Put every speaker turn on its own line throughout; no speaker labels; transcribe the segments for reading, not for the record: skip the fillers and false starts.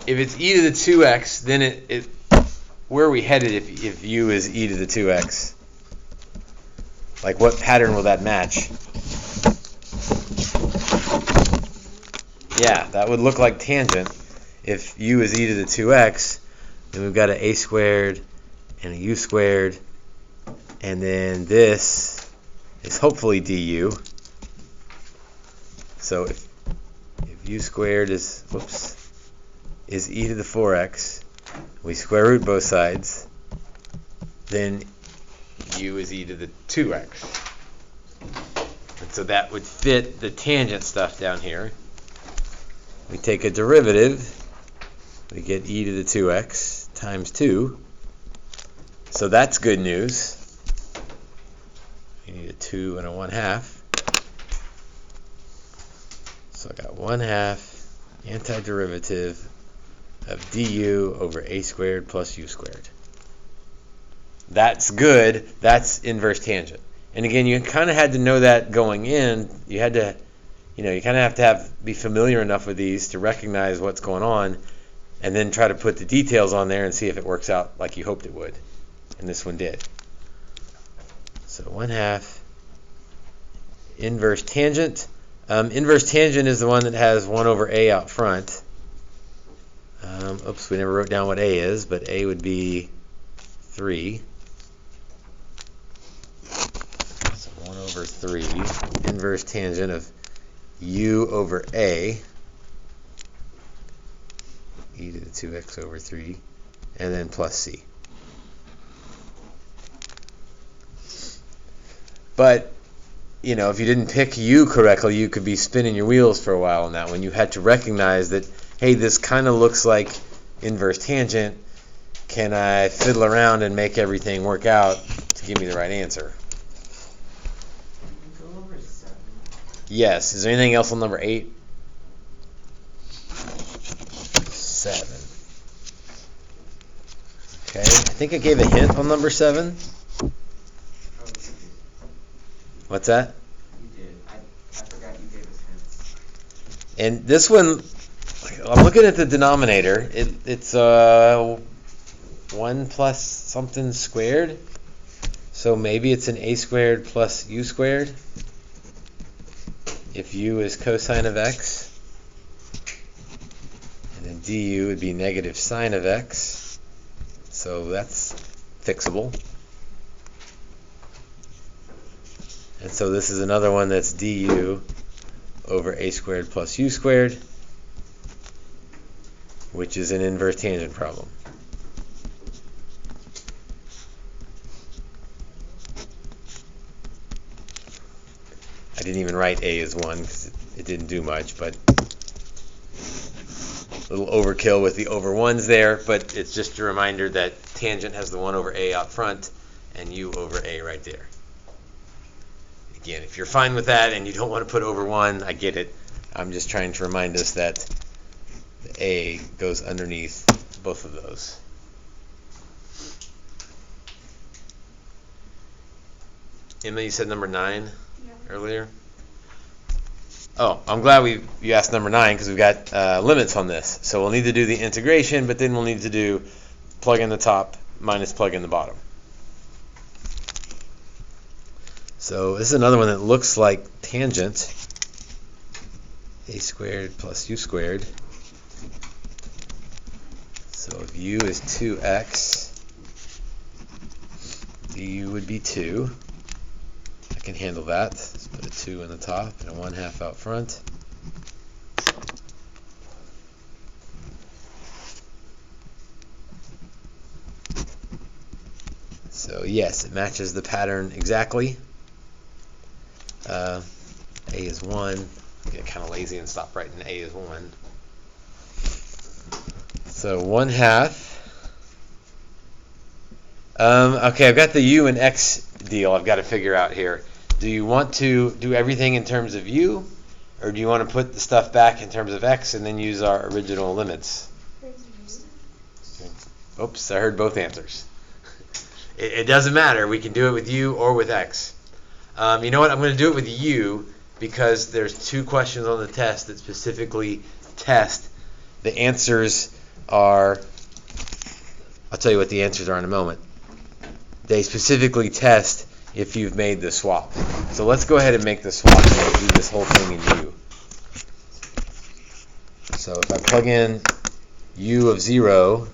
if it's e to the 2x, then where are we headed if u is e to the 2x? Like, what pattern will that match? Yeah, that would look like tangent. If u is e to the 2x, then we've got an a squared and a u squared, and then this is hopefully du. So if u squared is e to the 4x, we square root both sides, then u is e to the 2x. And so that would fit the tangent stuff down here. We take a derivative, we get e to the 2x times 2. So that's good news. We need a 2 and a 1/2. So I got 1/2 antiderivative of du over a squared plus u squared. That's good. That's inverse tangent. And again, you kind of had to know that going in. You had to, you kind of have to be familiar enough with these to recognize what's going on, and then try to put the details on there and see if it works out like you hoped it would. And this one did. So 1/2 inverse tangent. Inverse tangent is the one that has 1 over a out front. We never wrote down what a is, but a would be 3. So 1 over 3 inverse tangent of u over a, e to the 2x over 3, and then plus c. But if you didn't pick u correctly, you could be spinning your wheels for a while on that one. You had to recognize that, hey, this kind of looks like inverse tangent. Can I fiddle around and make everything work out to give me the right answer?
Go over 7.
Yes. Is there anything else on number 8? 7. Okay. I think I gave a hint on number 7. What's that?
You did. I forgot you gave us hints.
And this one, I'm looking at the denominator. It's 1 plus something squared. So maybe it's an a squared plus u squared. If u is cosine of x. And then du would be negative sine of x. So that's fixable. And so this is another one that's du over a squared plus u squared, which is an inverse tangent problem. I didn't even write a as 1 because it didn't do much, but a little overkill with the over 1s there, but it's just a reminder that tangent has the 1 over a out front and u over a right there. Again, if you're fine with that and you don't want to put over 1, I get it. I'm just trying to remind us that the a goes underneath both of those. Emma, you said number 9 earlier? Oh, I'm glad you asked number 9 because we've got limits on this. So we'll need to do the integration, but then we'll need to do plug in the top minus plug in the bottom. So this is another one that looks like tangent. A squared plus u squared. So if u is 2x, du would be 2. I can handle that. Let's put a 2 in the top and a 1/2 out front. So yes, it matches the pattern exactly. A is 1. Get kind of lazy and stop writing a is 1. So 1/2. Okay, I've got the u and x deal I've got to figure out here. Do you want to do everything in terms of u, or do you want to put the stuff back in terms of x and then use our original limits? Oops, I heard both answers. It doesn't matter. We can do it with u or with x. You know what? I'm going to do it with u because there's 2 questions on the test that specifically test the answers are, I'll tell you what the answers are in a moment. They specifically test if you've made the swap. So let's go ahead and make the swap and we'll do this whole thing in U. So if I plug in U of 0,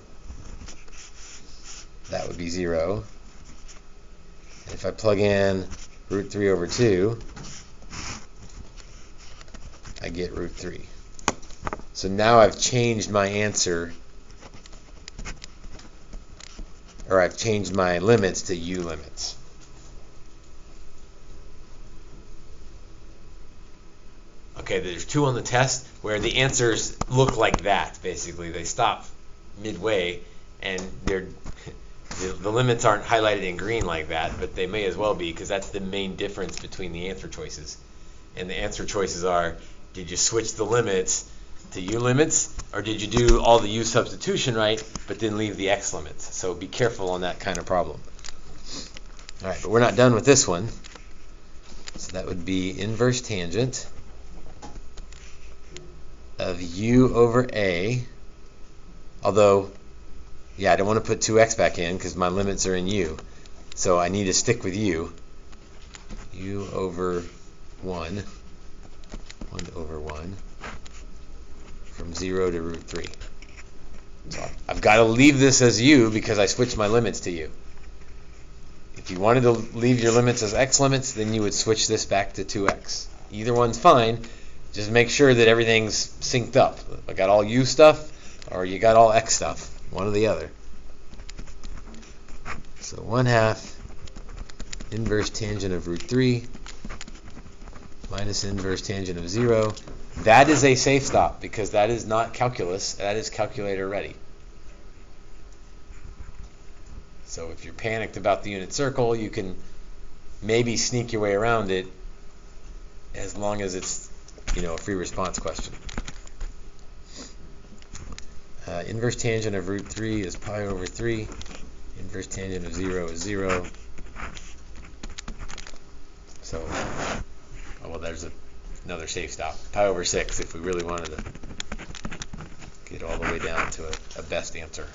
that would be 0. And if I plug in root 3 over 2, I get root 3. So now I've changed my answer, or I've changed my limits to U limits. Okay, there's 2 on the test where the answers look like that, basically. They stop midway, and the limits aren't highlighted in green like that, but they may as well be, because that's the main difference between the answer choices. And the answer choices are, did you switch the limits to U limits, or did you do all the U substitution right, but then leave the X limits? So be careful on that kind of problem. All right, but we're not done with this one. So that would be inverse tangent of U over A, although, yeah, I don't want to put 2x back in because my limits are in U. So I need to stick with U. U over 1. 1 over 1. From 0 to root 3. So I've got to leave this as U because I switched my limits to U. If you wanted to leave your limits as X limits, then you would switch this back to 2x. Either one's fine. Just make sure that everything's synced up. I got all U stuff, or you got all X stuff. One or the other. So 1/2 inverse tangent of root 3 minus inverse tangent of 0. That is a safe stop because that is not calculus. That is calculator ready. So if you're panicked about the unit circle, you can maybe sneak your way around it as long as it's, a free response question. Inverse tangent of root 3 is pi over 3. Inverse tangent of 0 is 0. So, there's another safe stop. Pi over 6 if we really wanted to get all the way down to a best answer.